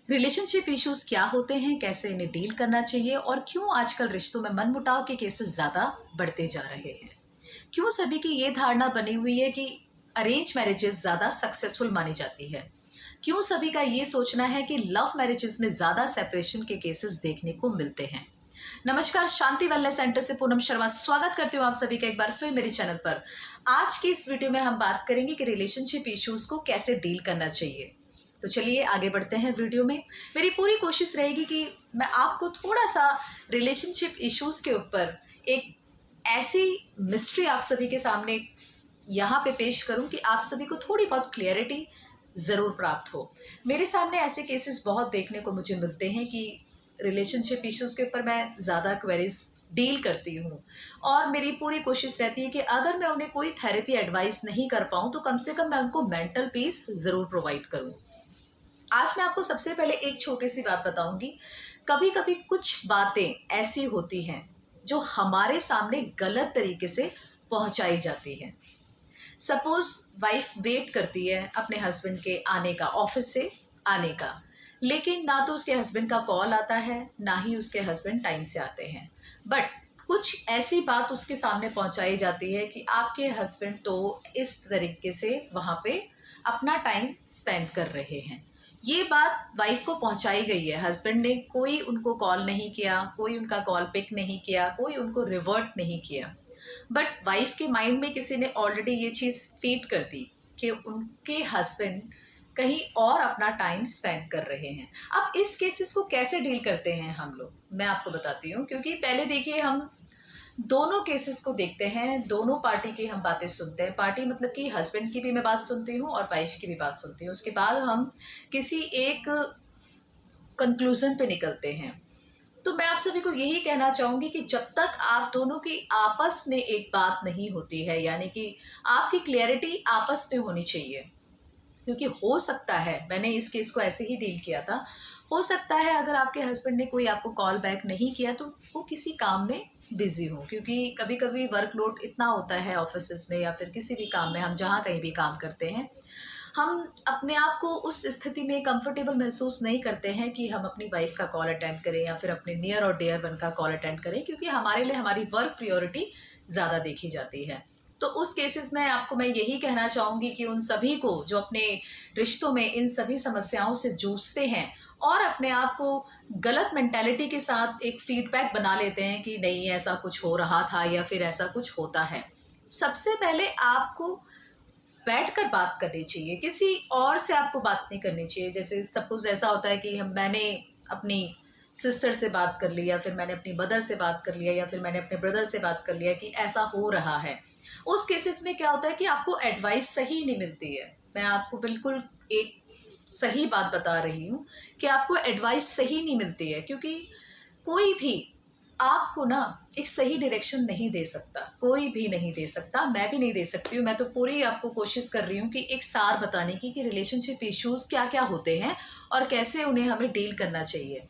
Relationship issues क्या होते हैं, कैसे इन्हें डील करना चाहिए और क्यों आजकल रिश्तों में मनमुटाव के केसेस ज़्यादा बढ़ते जा रहे हैं। क्यों सभी की ये धारणा बनी हुई है कि अरेंज मैरिजेस ज़्यादा सक्सेसफुल मानी जाती है। क्यों सभी का ये सोचना है कि लव मैरिजेस में ज़्यादा सेपरेशन के केसेस देखने को मिलते हैं। नमस्कार, शांति वेलनेस सेंटर से पूनम शर्मा स्वागत करती हूँ आप सभी का एक बार फिर मेरे चैनल पर। आज की इस वीडियो में हम बात करेंगे कि रिलेशनशिप इश्यूज को कैसे डील करना चाहिए। तो चलिए आगे बढ़ते हैं वीडियो में। मेरी पूरी कोशिश रहेगी कि मैं आपको थोड़ा सा रिलेशनशिप इश्यूज के ऊपर एक ऐसी मिस्ट्री आप सभी के सामने यहाँ पे पेश करूँ कि आप सभी को थोड़ी बहुत क्लियरिटी ज़रूर प्राप्त हो। मेरे सामने ऐसे केसेस बहुत देखने को मुझे मिलते हैं कि रिलेशनशिप इश्यूज के ऊपर मैं ज़्यादा क्वेरीज डील करती हूँ और मेरी पूरी कोशिश रहती है कि अगर मैं उन्हें कोई थेरेपी एडवाइस नहीं कर पाऊँ तो कम से कम मैं उनको मेंटल पीस ज़रूर प्रोवाइड करूँ। आज मैं आपको सबसे पहले एक छोटी सी बात बताऊंगी। कभी कभी कुछ बातें ऐसी होती हैं जो हमारे सामने गलत तरीके से पहुंचाई जाती हैं। सपोज वाइफ वेट करती है अपने हस्बैंड के आने का, ऑफिस से आने का, लेकिन ना तो उसके हस्बैंड का कॉल आता है ना ही उसके हस्बैंड टाइम से आते हैं। बट कुछ ऐसी बात उसके सामने पहुंचाई जाती है कि आपके हस्बैंड तो इस तरीके से वहाँ पे अपना टाइम स्पेंड कर रहे हैं। ये बात वाइफ को पहुंचाई गई है। हस्बैंड ने कोई उनको कॉल नहीं किया, कोई उनका कॉल पिक नहीं किया, कोई उनको रिवर्ट नहीं किया। बट वाइफ के माइंड में किसी ने ऑलरेडी ये चीज़ फीड कर दी कि उनके हस्बैंड कहीं और अपना टाइम स्पेंड कर रहे हैं। अब इस केसेस को कैसे डील करते हैं हम लोग, मैं आपको बताती हूँ। क्योंकि पहले देखिए, हम दोनों केसेस को देखते हैं, दोनों पार्टी की हम बातें सुनते हैं। पार्टी मतलब कि हस्बैंड की भी मैं बात सुनती हूँ और वाइफ की भी बात सुनती हूँ। उसके बाद हम किसी एक कंक्लूजन पे निकलते हैं। तो मैं आप सभी को यही कहना चाहूँगी कि जब तक आप दोनों की आपस में एक बात नहीं होती है, यानी कि आपकी क्लैरिटी आपस में होनी चाहिए। क्योंकि हो सकता है, मैंने इस केस को ऐसे ही डील किया था, हो सकता है अगर आपके हस्बैंड ने कोई आपको कॉल बैक नहीं किया तो वो किसी काम में बिजी हो। क्योंकि कभी कभी वर्कलोड इतना होता है ऑफिस में या फिर किसी भी काम में, हम जहाँ कहीं भी काम करते हैं, हम अपने आप को उस स्थिति में कंफर्टेबल महसूस नहीं करते हैं कि हम अपनी वाइफ का कॉल अटेंड करें या फिर अपने नियर और डियर वन का कॉल अटेंड करें, क्योंकि हमारे लिए हमारी वर्क प्रायोरिटी ज़्यादा देखी जाती है। तो उस केसेस में आपको मैं यही कहना चाहूँगी कि उन सभी को जो अपने रिश्तों में इन सभी समस्याओं से जूझते हैं और अपने आप को गलत मेंटालिटी के साथ एक फीडबैक बना लेते हैं कि नहीं ऐसा कुछ हो रहा था या फिर ऐसा कुछ होता है, सबसे पहले आपको बैठकर बात करनी चाहिए। किसी और से आपको बात नहीं करनी चाहिए। जैसे सपोज ऐसा होता है कि मैंने अपनी सिस्टर से बात कर ली या फिर मैंने अपनी मदर से बात कर लिया या फिर मैंने अपने ब्रदर से बात कर लिया कि ऐसा हो रहा है। उस केसेस में क्या होता है कि आपको एडवाइस सही नहीं मिलती है। मैं आपको बिल्कुल एक सही बात बता रही हूँ कि आपको एडवाइस सही नहीं मिलती है, क्योंकि कोई भी आपको ना एक सही डायरेक्शन नहीं दे सकता, कोई भी नहीं दे सकता, मैं भी नहीं दे सकती हूँ। मैं तो पूरी आपको कोशिश कर रही हूँ कि एक सार बताने की कि रिलेशनशिप इश्यूज क्या क्या होते हैं और कैसे उन्हें हमें डील करना चाहिए।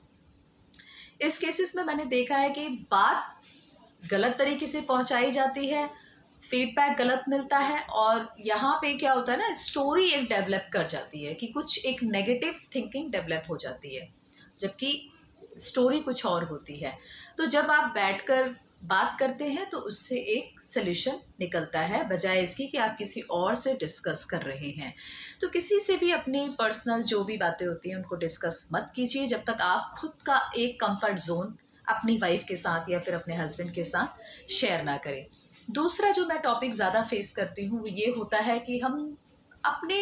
इस केसेस में मैंने देखा है कि बात गलत तरीके से पहुंचाई जाती है, फीडबैक गलत मिलता है और यहाँ पे क्या होता है ना, स्टोरी एक डेवलप कर जाती है कि कुछ एक नेगेटिव थिंकिंग डेवलप हो जाती है, जबकि स्टोरी कुछ और होती है। तो जब आप बैठकर बात करते हैं तो उससे एक सल्यूशन निकलता है, बजाय इसकी कि आप किसी और से डिस्कस कर रहे हैं। तो किसी से भी अपनी पर्सनल जो भी बातें होती हैं उनको डिस्कस मत कीजिए जब तक आप खुद का एक कंफर्ट जोन अपनी वाइफ के साथ या फिर अपने हस्बैंड के साथ शेयर ना करें। दूसरा जो मैं टॉपिक ज़्यादा फेस करती हूँ वो ये होता है कि हम अपने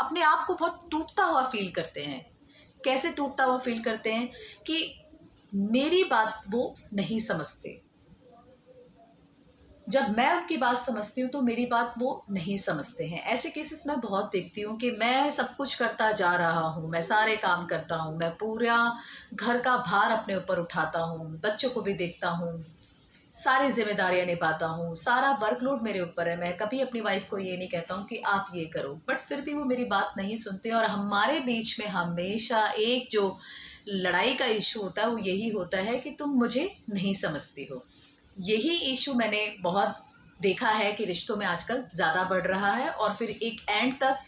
अपने आप को बहुत टूटता हुआ फील करते हैं। कैसे टूटता हुआ फील करते हैं कि मेरी बात वो नहीं समझते, जब मैं उनकी बात समझती हूँ तो मेरी बात वो नहीं समझते हैं। ऐसे केसेस मैं बहुत देखती हूँ कि मैं सब कुछ करता जा रहा हूँ, मैं सारे काम करता हूँ, मैं पूरा घर का भार अपने ऊपर उठाता हूँ, बच्चों को भी देखता हूँ, सारी जिम्मेदारियां निभाता हूँ, सारा वर्कलोड मेरे ऊपर है। मैं कभी अपनी वाइफ को ये नहीं कहता हूँ कि आप ये करो, बट फिर भी वो मेरी बात नहीं सुनते और हमारे बीच में हमेशा एक जो लड़ाई का इशू होता है वो यही होता है कि तुम मुझे नहीं समझती हो। यही इशू मैंने बहुत देखा है कि रिश्तों में आजकल ज़्यादा बढ़ रहा है और फिर एक एंड तक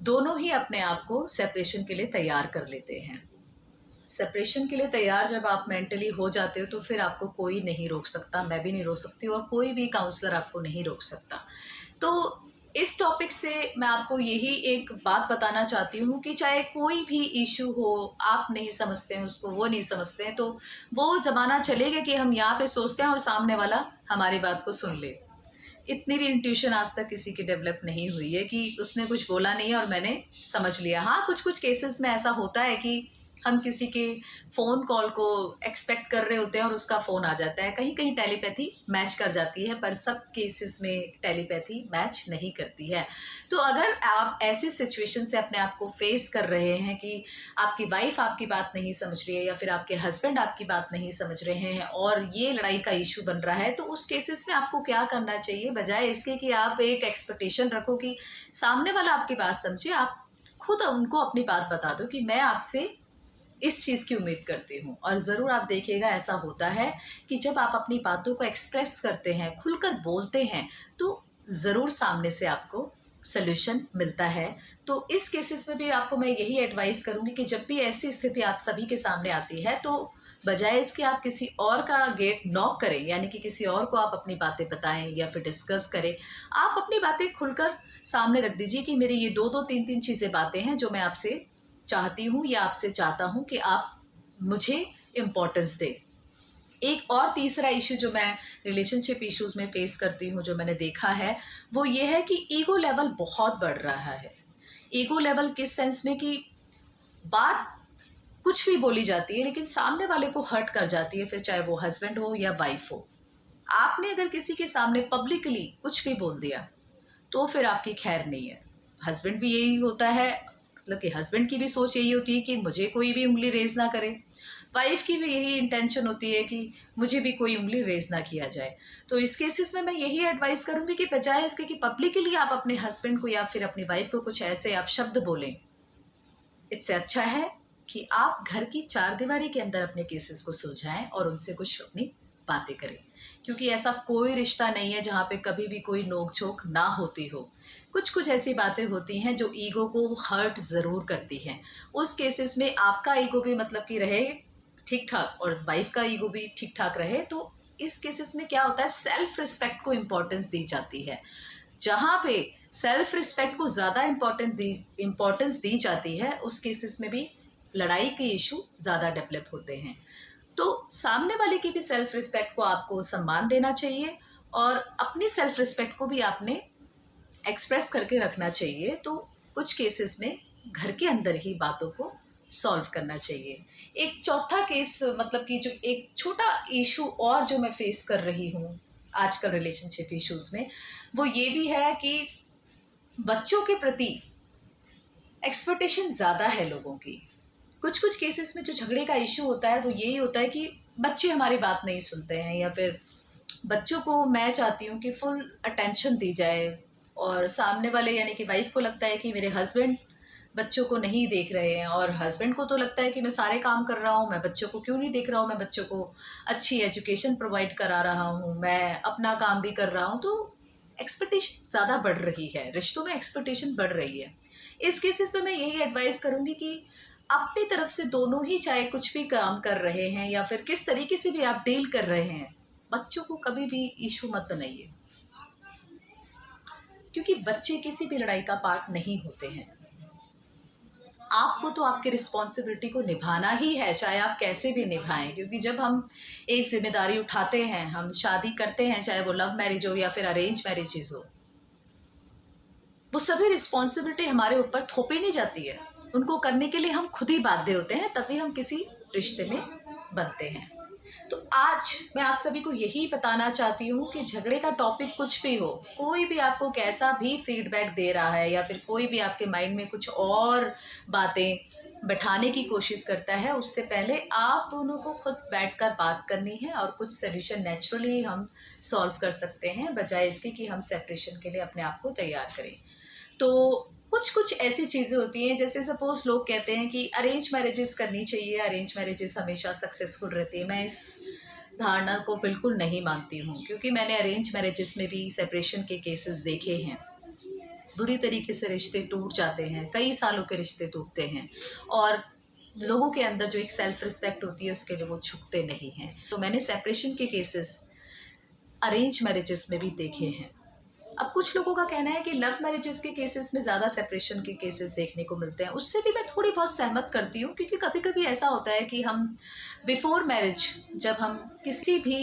दोनों ही अपने आप को सेपरेशन के लिए तैयार कर लेते हैं। सेपरेशन के लिए तैयार जब आप मेंटली हो जाते हो तो फिर आपको कोई नहीं रोक सकता, मैं भी नहीं रोक सकती और कोई भी काउंसलर आपको नहीं रोक सकता। तो इस टॉपिक से मैं आपको यही एक बात बताना चाहती हूँ कि चाहे कोई भी इश्यू हो, आप नहीं समझते हैं उसको, वो नहीं समझते हैं, तो वो ज़माना चलेगा कि हम यहाँ पे सोचते हैं और सामने वाला हमारी बात को सुन ले। इतनी भी इंट्यूशन आज तक किसी की डेवलप नहीं हुई है कि उसने कुछ बोला नहीं है और मैंने समझ लिया। हाँ, कुछ-कुछ केसेस में ऐसा होता है कि हम किसी के फ़ोन कॉल को एक्सपेक्ट कर रहे होते हैं और उसका फ़ोन आ जाता है। कहीं-कहीं टेलीपैथी मैच कर जाती है, पर सब केसेस में टेलीपैथी मैच नहीं करती है। तो अगर आप ऐसी सिचुएशन से अपने आप को फेस कर रहे हैं कि आपकी वाइफ़ आपकी बात नहीं समझ रही है या फिर आपके हस्बैंड आपकी बात नहीं समझ रहे हैं और ये लड़ाई का इश्यू बन रहा है, तो उस केसेस में आपको क्या करना चाहिए? बजाय इसके कि आप एक एक्सपेक्टेशन रखो कि सामने वाला आपकी बात समझे, आप खुद उनको अपनी बात बता दो कि मैं आपसे इस चीज़ की उम्मीद करती हूँ। और ज़रूर आप देखिएगा ऐसा होता है कि जब आप अपनी बातों को एक्सप्रेस करते हैं, खुलकर बोलते हैं, तो ज़रूर सामने से आपको सॉल्यूशन मिलता है। तो इस केसेस में भी आपको मैं यही एडवाइस करूँगी कि जब भी ऐसी स्थिति आप सभी के सामने आती है, तो बजाय इसके आप किसी और का गेट नॉक करें, यानी कि किसी और को आप अपनी बातें बताएँ या फिर डिस्कस करें। आप अपनी बातें खुलकर सामने रख दीजिए कि मेरी ये 2-2 3-3 चीज़ें बातें हैं जो मैं आपसे चाहती हूँ या आपसे चाहता हूँ कि आप मुझे इम्पोर्टेंस दें। एक और तीसरा इश्यू जो मैं रिलेशनशिप इश्यूज़ में फ़ेस करती हूँ, जो मैंने देखा है, वो ये है कि ईगो लेवल बहुत बढ़ रहा है। ईगो लेवल किस सेंस में कि बात कुछ भी बोली जाती है, लेकिन सामने वाले को हर्ट कर जाती है, फिर चाहे वो हस्बैंड हो या वाइफ़ हो। आपने अगर किसी के सामने पब्लिकली कुछ भी बोल दिया, तो फिर आपकी खैर नहीं है। हस्बैंड भी यही होता है, मतलब कि हस्बैंड की भी सोच यही होती है कि मुझे कोई भी उँगली रेज़ ना करे। वाइफ़ की भी यही इंटेंशन होती है कि मुझे भी कोई उँगली रेज़ ना किया जाए। तो इस केसेस में मैं यही एडवाइस करूँगी कि बजाय इसके कि पब्लिकली आप अपने हस्बैंड को या फिर अपनी वाइफ़ को कुछ ऐसे आप शब्द बोलें, इससे अच्छा है कि आप घर की चारदीवारी के अंदर अपने केसेस को सुलझाएँ और उनसे कुछ अपनी बातें करें। क्योंकि ऐसा कोई रिश्ता नहीं है जहाँ पे कभी भी कोई नोक-झोंक ना होती हो। कुछ-कुछ ऐसी बातें होती हैं जो ईगो को हर्ट ज़रूर करती हैं। उस केसेस में आपका ईगो भी मतलब कि रहे ठीक-ठाक और वाइफ़ का ईगो भी ठीक-ठाक रहे, तो इस केसेस में क्या होता है, सेल्फ रिस्पेक्ट को इम्पोर्टेंस दी जाती है। जहाँ पे सेल्फ रिस्पेक्ट को ज़्यादा इम्पोर्टेंस दी जाती है, उस केसेस में भी लड़ाई के इश्यू ज़्यादा डेवलप होते हैं। तो सामने वाले की भी सेल्फ रिस्पेक्ट को आपको सम्मान देना चाहिए और अपनी सेल्फ रिस्पेक्ट को भी आपने एक्सप्रेस करके रखना चाहिए। तो कुछ केसेस में घर के अंदर ही बातों को सॉल्व करना चाहिए। एक चौथा केस मतलब कि जो एक छोटा इश्यू और जो मैं फेस कर रही हूँ आजकल रिलेशनशिप इश्यूज़ में, वो ये भी है कि बच्चों के प्रति एक्सपेक्टेशन ज़्यादा है लोगों की। कुछ-कुछ केसेस में जो झगड़े का इश्यू होता है, वो यही होता है कि बच्चे हमारी बात नहीं सुनते हैं या फिर बच्चों को मैं चाहती हूँ कि फुल अटेंशन दी जाए और सामने वाले यानी कि वाइफ़ को लगता है कि मेरे हस्बैंड बच्चों को नहीं देख रहे हैं और हस्बैंड को तो लगता है कि मैं सारे काम कर रहा हूँ, मैं बच्चों को क्यों नहीं देख रहा हूँ, मैं बच्चों को अच्छी एजुकेशन प्रोवाइड करा रहा हूँ, मैं अपना काम भी कर रहा हूँ। तो एक्सपेक्टेशन ज़्यादा बढ़ रही है, रिश्तों में एक्सपेक्टेशन बढ़ रही है। इस केसेस में मैं यही एडवाइस करूँगी कि अपनी तरफ से दोनों ही चाहे कुछ भी काम कर रहे हैं या फिर किस तरीके से भी आप डील कर रहे हैं, बच्चों को कभी भी इश्यू मत बनाइए। क्योंकि बच्चे किसी भी लड़ाई का पार्ट नहीं होते हैं। आपको तो आपकी रिस्पॉन्सिबिलिटी को निभाना ही है, चाहे आप कैसे भी निभाएँ। क्योंकि जब हम एक ज़िम्मेदारी उठाते हैं, हम शादी करते हैं, चाहे वो लव मैरिज हो या फिर अरेंज मैरिजेज़ हो, वो सभी रिस्पॉन्सिबिलिटी हमारे ऊपर थोपी नहीं जाती है। उनको करने के लिए हम खुद ही बाध्य होते हैं, तभी हम किसी रिश्ते में बनते हैं। तो आज मैं आप सभी को यही बताना चाहती हूँ कि झगड़े का टॉपिक कुछ भी हो, कोई भी आपको कैसा भी फीडबैक दे रहा है या फिर कोई भी आपके माइंड में कुछ और बातें बैठाने की कोशिश करता है, उससे पहले आप दोनों को खुद बैठकर बात करनी है और कुछ सॉल्यूशन नेचुरली हम सॉल्व कर सकते हैं, बजाय इसके कि हम सेपरेशन के लिए अपने आप को तैयार करें। तो कुछ-कुछ ऐसी चीज़ें होती हैं, जैसे सपोज़ लोग कहते हैं कि अरेंज मैरेजेस करनी चाहिए, अरेंज मैरेजेस हमेशा सक्सेसफुल रहती है। मैं इस धारणा को बिल्कुल नहीं मानती हूँ, क्योंकि मैंने अरेंज मैरेजेस में भी सेपरेशन के केसेस देखे हैं। बुरी तरीके से रिश्ते टूट जाते हैं, कई सालों के रिश्ते टूटते हैं और लोगों के अंदर जो एक सेल्फ रिस्पेक्ट होती है उसके लिए वो झुकते नहीं हैं। तो मैंने सेपरेशन के केसेस अरेंज मैरिजेस में भी देखे हैं। अब कुछ लोगों का कहना है कि लव मैरिजेस के केसेस में ज़्यादा सेपरेशन के केसेस देखने को मिलते हैं। उससे भी मैं थोड़ी बहुत सहमत करती हूँ, क्योंकि कभी कभी ऐसा होता है कि हम बिफोर मैरिज जब हम किसी भी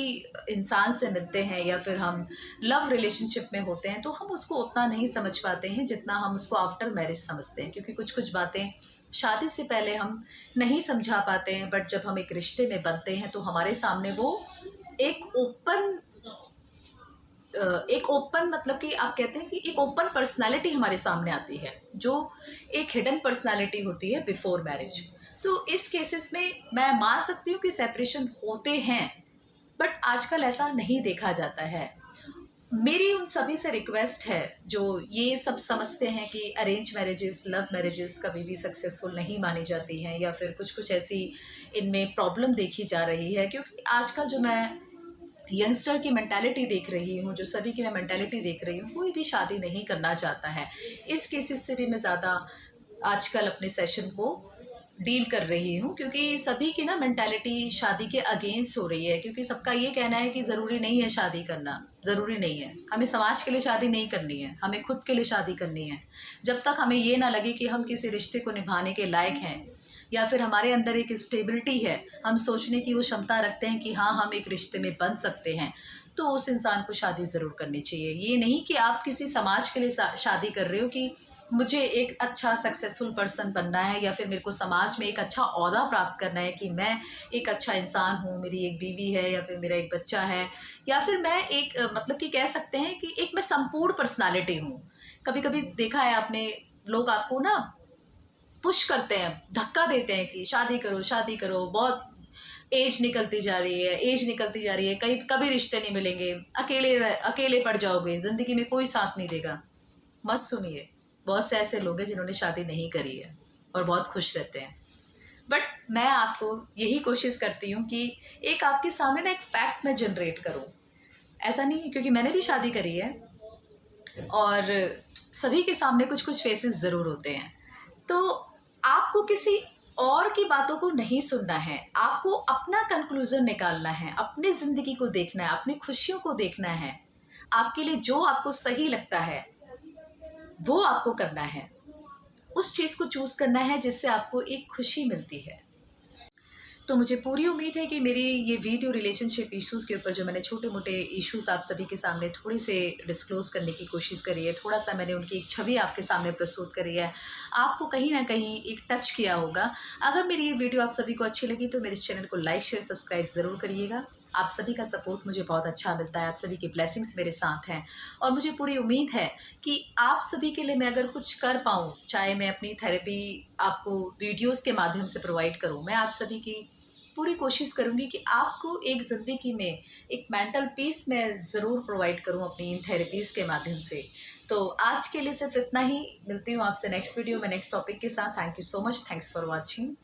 इंसान से मिलते हैं या फिर हम लव रिलेशनशिप में होते हैं तो हम उसको उतना नहीं समझ पाते हैं जितना हम उसको आफ्टर मैरिज समझते हैं, क्योंकि कुछ कुछ बातें शादी से पहले हम नहीं समझा पाते हैं, बट जब हम एक रिश्ते में बनते हैं तो हमारे सामने वो एक ओपन मतलब कि आप कहते हैं कि एक ओपन पर्सनालिटी हमारे सामने आती है, जो एक हिडन पर्सनालिटी होती है बिफोर मैरिज। तो इस केसेस में मैं मान सकती हूँ कि सेपरेशन होते हैं, बट आजकल ऐसा नहीं देखा जाता है। मेरी उन सभी से रिक्वेस्ट है जो ये सब समझते हैं कि अरेंज मैरिजेस, लव मैरिजेस कभी भी सक्सेसफुल नहीं मानी जाती हैं या फिर कुछ कुछ ऐसी इनमें प्रॉब्लम देखी जा रही है, क्योंकि आजकल जो मैं यंगस्टर की मेंटालिटी देख रही हूँ, जो सभी की मैं मेंटालिटी देख रही हूँ, कोई भी शादी नहीं करना चाहता है। इस केसेस से भी मैं ज़्यादा आजकल अपने सेशन को डील कर रही हूँ, क्योंकि सभी की ना मेंटालिटी शादी के अगेंस्ट हो रही है, क्योंकि सबका ये कहना है कि ज़रूरी नहीं है शादी करना, ज़रूरी नहीं है, हमें समाज के लिए शादी नहीं करनी है, हमें खुद के लिए शादी करनी है। जब तक हमें ये ना लगे कि हम किसी रिश्ते को निभाने के लायक हैं या फिर हमारे अंदर एक स्टेबिलिटी है, हम सोचने की वो क्षमता रखते हैं कि हाँ हम एक रिश्ते में बन सकते हैं, तो उस इंसान को शादी ज़रूर करनी चाहिए। ये नहीं कि आप किसी समाज के लिए शादी कर रहे हो कि मुझे एक अच्छा सक्सेसफुल पर्सन बनना है या फिर मेरे को समाज में एक अच्छा ओहदा प्राप्त करना है कि मैं एक अच्छा इंसान हूँ, मेरी एक बीवी है या फिर मेरा एक बच्चा है, या फिर मैं एक मतलब कि कह सकते हैं कि एक मैं संपूर्ण पर्सनालिटी हूँ। कभी कभी देखा है आपने, लोग आपको ना पुश करते हैं, धक्का देते हैं कि शादी करो, बहुत एज निकलती जा रही है, एज निकलती जा रही है, कहीं कभी रिश्ते नहीं मिलेंगे, अकेले पड़ जाओगे, ज़िंदगी में कोई साथ नहीं देगा। मत सुनिए, बहुत से ऐसे लोग हैं जिन्होंने शादी नहीं करी है और बहुत खुश रहते हैं। बट मैं आपको यही कोशिश करती हूँ कि एक आपके सामने ना एक फैक्ट मैं जनरेट करूँ। ऐसा नहीं है, क्योंकि मैंने भी शादी करी है और सभी के सामने कुछ कुछ फेसेस ज़रूर होते हैं। तो आपको किसी और की बातों को नहीं सुनना है, आपको अपना कंक्लूजन निकालना है, अपनी ज़िंदगी को देखना है, अपनी खुशियों को देखना है। आपके लिए जो आपको सही लगता है वो आपको करना है, उस चीज़ को चूज़ करना है जिससे आपको एक खुशी मिलती है। तो मुझे पूरी उम्मीद है कि मेरी ये वीडियो रिलेशनशिप इश्यूज़ के ऊपर जो मैंने छोटे मोटे इश्यूज़ आप सभी के सामने थोड़ी से डिस्क्लोज़ करने की कोशिश करी है, थोड़ा सा मैंने उनकी एक छवि आपके सामने प्रस्तुत करी है, आपको कहीं ना कहीं एक टच किया होगा। अगर मेरी ये वीडियो आप सभी को अच्छी लगी तो मेरे चैनल को लाइक शेयर सब्सक्राइब ज़रूर करिएगा। आप सभी का सपोर्ट मुझे बहुत अच्छा मिलता है, आप सभी की ब्लेसिंग्स मेरे साथ हैं और मुझे पूरी उम्मीद है कि आप सभी के लिए मैं अगर कुछ कर पाऊँ, चाहे मैं अपनी थेरेपी आपको वीडियोज़ के माध्यम से प्रोवाइड करूँ, मैं आप सभी की पूरी कोशिश करूँगी कि आपको एक ज़िंदगी में एक मेंटल पीस मैं ज़रूर प्रोवाइड करूँ अपनी इन थेरेपीज़ के माध्यम से। तो आज के लिए सिर्फ इतना ही, मिलती हूँ आपसे नेक्स्ट वीडियो में नेक्स्ट टॉपिक के साथ। Thank you so much, thanks for watching.